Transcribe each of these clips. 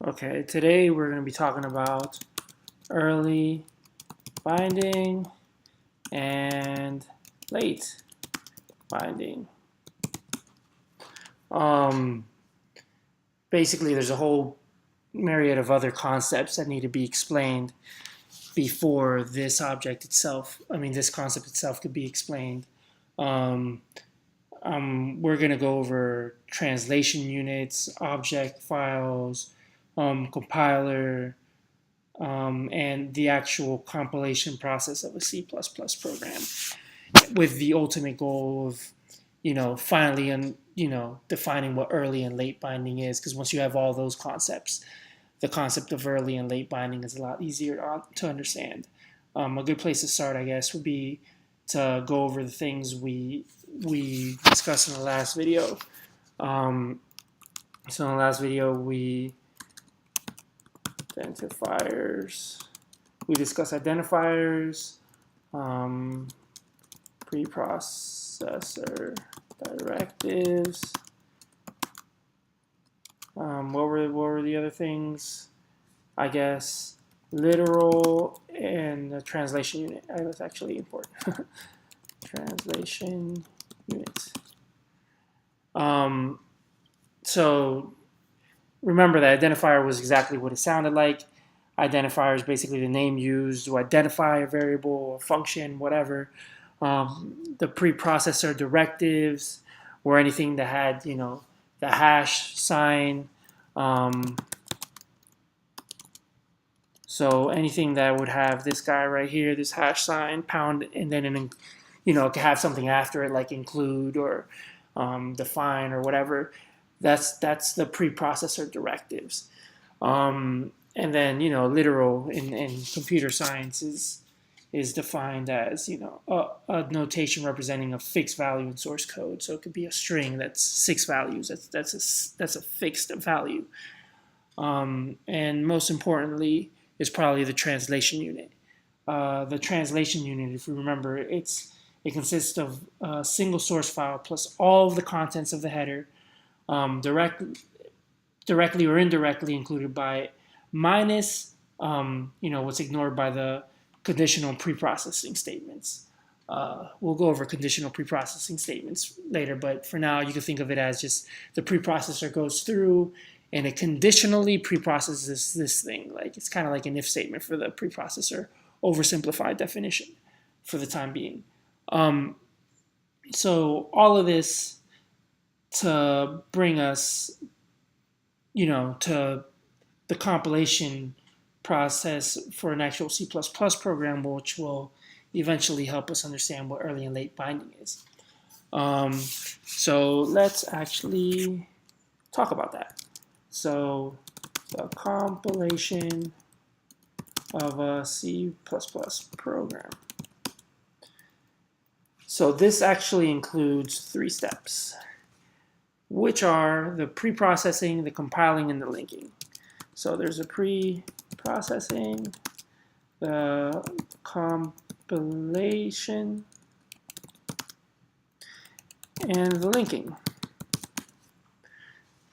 Okay, today we're going to be talking about early binding and late binding. Um, Basically, there's a whole myriad of other concepts that need to be explained before this object itself, this concept itself could be explained. Um, we're going to go over translation units, object files, compiler, and the actual compilation process of a C++ program, with the ultimate goal of, finally, defining what early and late binding is. Because once you have all those concepts, the concept of early and late binding is a lot easier to understand. A good place to start, I guess, would be to go over the things we discussed in the last video. So in the last video, we discussed identifiers, preprocessor directives. What were the other things? I guess literal and the translation unit. That's actually important. Translation units. So remember that identifier was exactly what it sounded like. Identifier is basically the name used to identify a variable or function, whatever. The preprocessor directives were anything that had, the hash sign. So anything that would have this guy right here, this hash sign, pound, and then it could have something after it like include or define or whatever. That's the preprocessor directives. And then literal in computer science is defined as a notation representing a fixed value in source code. So it could be a string that's 6 values. That's a fixed value. And most importantly is probably the translation unit. The translation unit, if you remember, it consists of a single source file plus all of the contents of the header, directly or indirectly included by it, minus what's ignored by the conditional preprocessing statements. We'll go over conditional preprocessing statements later, but for now you can think of it as just the preprocessor goes through and it conditionally preprocesses this thing. Like it's kind of like an if statement for the preprocessor, oversimplified definition for the time being. So all of this to bring us, to the compilation process for an actual C++ program, which will eventually help us understand what early and late binding is. So let's actually talk about that. So the compilation of a C++ program. So this actually includes 3 steps, which are the preprocessing, the compiling, and the linking. So there's a preprocessing, the compilation, and the linking.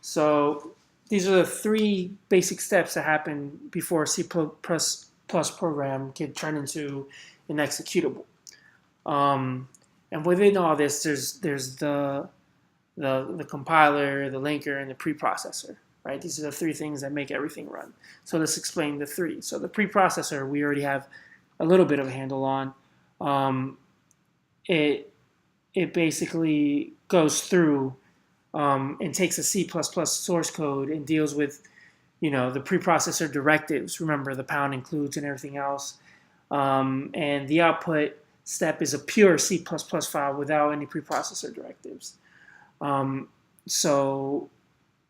So these are the 3 basic steps that happen before a C++ program can turn into an executable. And within all this, there's the compiler, the linker, and the preprocessor. Right? These are the 3 things that make everything run. So let's explain the 3. So the preprocessor, we already have a little bit of a handle on. It basically goes through and takes a C++ source code and deals with, the preprocessor directives. Remember, the pound includes and everything else. And the output step is a pure C++ file without any preprocessor directives. So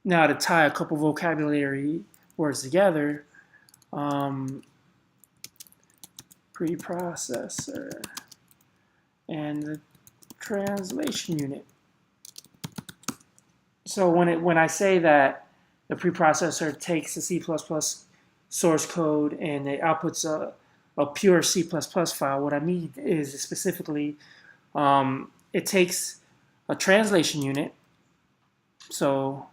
now to tie a couple vocabulary words together, preprocessor and the translation unit. So when I say that the preprocessor takes the C++ source code and it outputs a pure C++ file, what I mean is specifically it takes a translation unit. So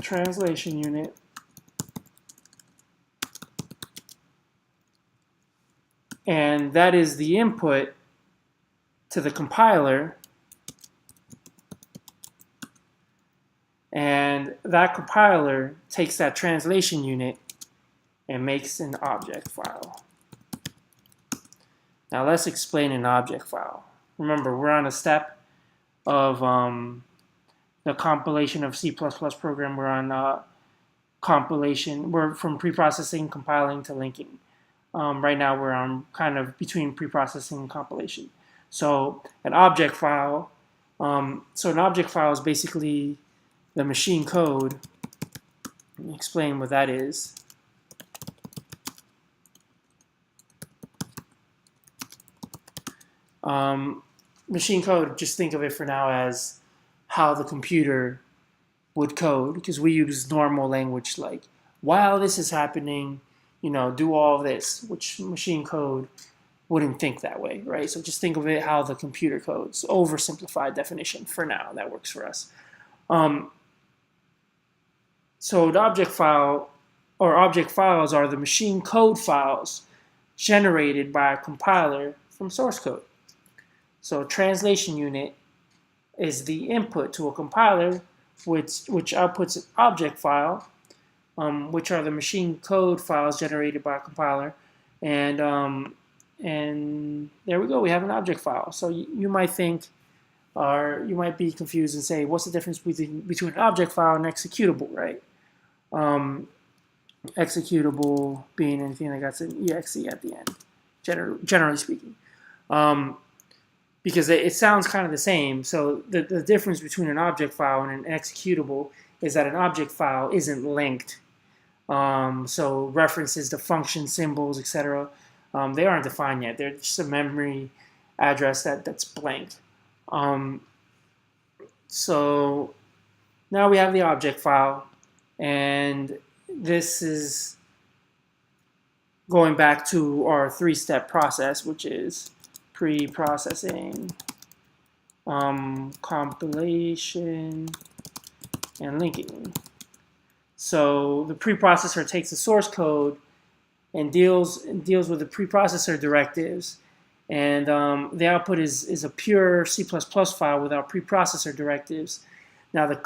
translation unit and that is the input to the compiler, and that compiler takes that translation unit and makes an object file. Now let's explain an object file. Remember, we're on a step of the compilation of C++ program. We're on compilation. We're from preprocessing, compiling to linking. Right now we're on kind of between preprocessing and compilation. So an object file. So an object file is basically the machine code. Let me explain what that is. Machine code, just think of it for now as how the computer would code, because we use normal language like, while this is happening, do all this, which machine code wouldn't think that way, right? So just think of it how the computer codes. Oversimplified definition for now, that works for us. So the object file, or object files, are the machine code files generated by a compiler from source code. So translation unit is the input to a compiler, which outputs an object file, which are the machine code files generated by a compiler, and there we go. We have an object file. So you might think, or you might be confused and say, what's the difference between an object file and executable, right? Executable being anything that got an exe at the end, generally speaking. Because it sounds kind of the same. So the difference between an object file and an executable is that an object file isn't linked. So references to function symbols, etc., they aren't defined yet. They're just a memory address that's blank. So now we have the object file, and this is going back to our three-step process, which is pre-processing, compilation, and linking. So the preprocessor takes the source code and deals with the preprocessor directives, and the output is a pure C++ file without preprocessor directives. Now the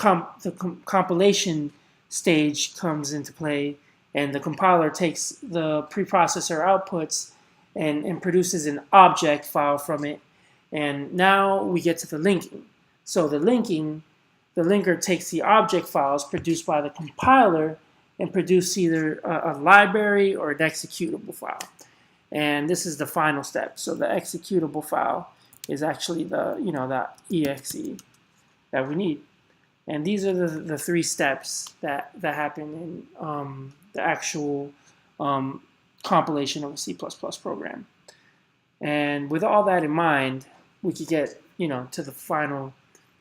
compilation stage comes into play, and the compiler takes the preprocessor outputs and produces an object file from it. And now we get to the linking. So the linker takes the object files produced by the compiler and produce either a library or an executable file. And this is the final step. So the executable file is actually that exe that we need. And these are the three steps that happen in the actual compilation of a C++ program. And with all that in mind, we could get to the final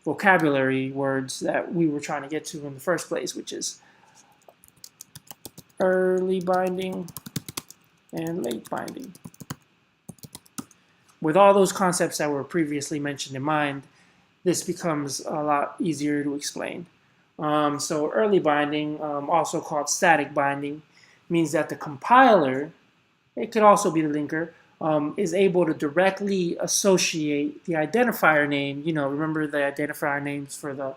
vocabulary words that we were trying to get to in the first place, which is early binding and late binding. With all those concepts that were previously mentioned in mind, this becomes a lot easier to explain. So early binding, also called static binding, means that the compiler, it could also be the linker, is able to directly associate the identifier name. Remember the identifier names for the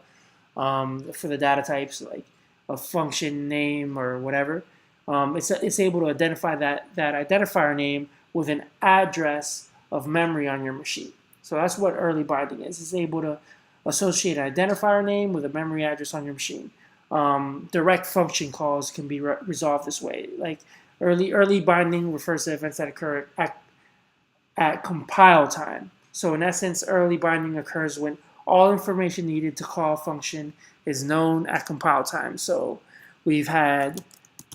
data types, like a function name or whatever. It's able to identify that identifier name with an address of memory on your machine. So that's what early binding is. It's able to associate an identifier name with a memory address on your machine. Direct function calls can be resolved this way. Like early binding refers to events that occur at compile time. So in essence, early binding occurs when all information needed to call a function is known at compile time. So we've had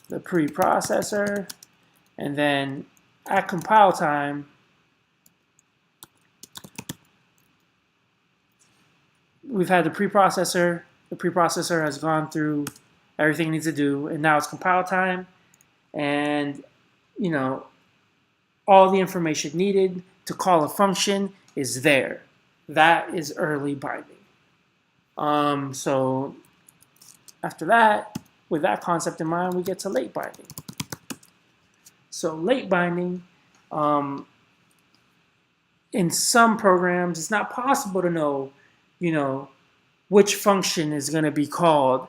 the preprocessor, and then at compile time, we've had the preprocessor. The preprocessor has gone through everything it needs to do, and now it's compile time, and all the information needed to call a function is there. That is early binding. So after that, with that concept in mind, we get to late binding. So late binding, in some programs, it's not possible to know, which function is going to be called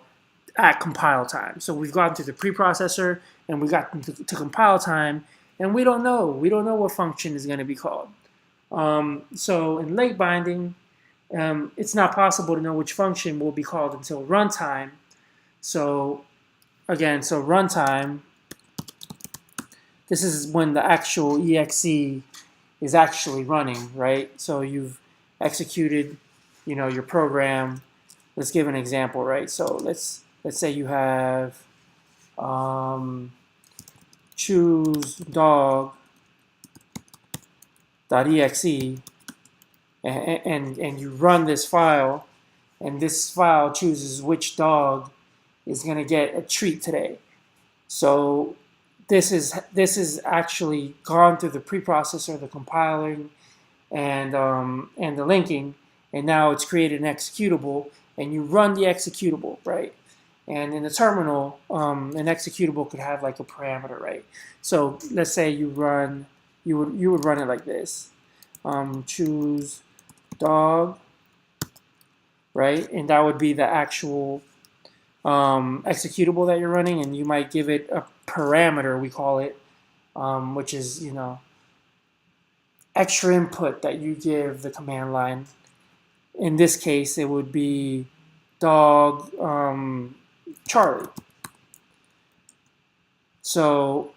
at compile time. So we've gone through the preprocessor and we got to compile time, and we don't know. We don't know what function is going to be called. So in late binding, it's not possible to know which function will be called until runtime. So again, so runtime, this is when the actual exe is actually running, right? So you've executed, your program. Let's give an example, right? So let's say you have choose dog.exe, and you run this file, and this file chooses which dog is going to get a treat today. So this is actually gone through the preprocessor, the compiling, and the linking, and now it's created an executable, and you run the executable, right? And in the terminal, an executable could have like a parameter, right? So let's say you would run it like this: choose dog, right? And that would be the actual executable that you're running, and you might give it a parameter, we call it, which is extra input that you give the command line. In this case, it would be dog Charlie. So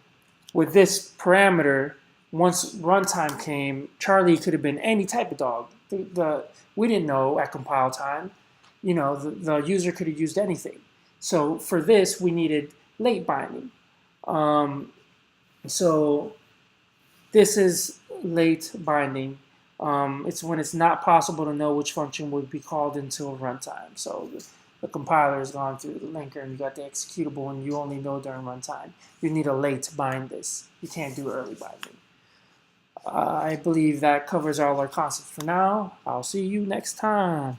with this parameter, once runtime came, Charlie could have been any type of dog. We didn't know at compile time. The user could have used anything. So for this, we needed late binding. So this is late binding. It's when it's not possible to know which function would be called until runtime. So the compiler has gone through the linker and you got the executable, and you only know during runtime. You need a late bind this. You can't do early binding. I believe that covers all our concepts for now. I'll see you next time.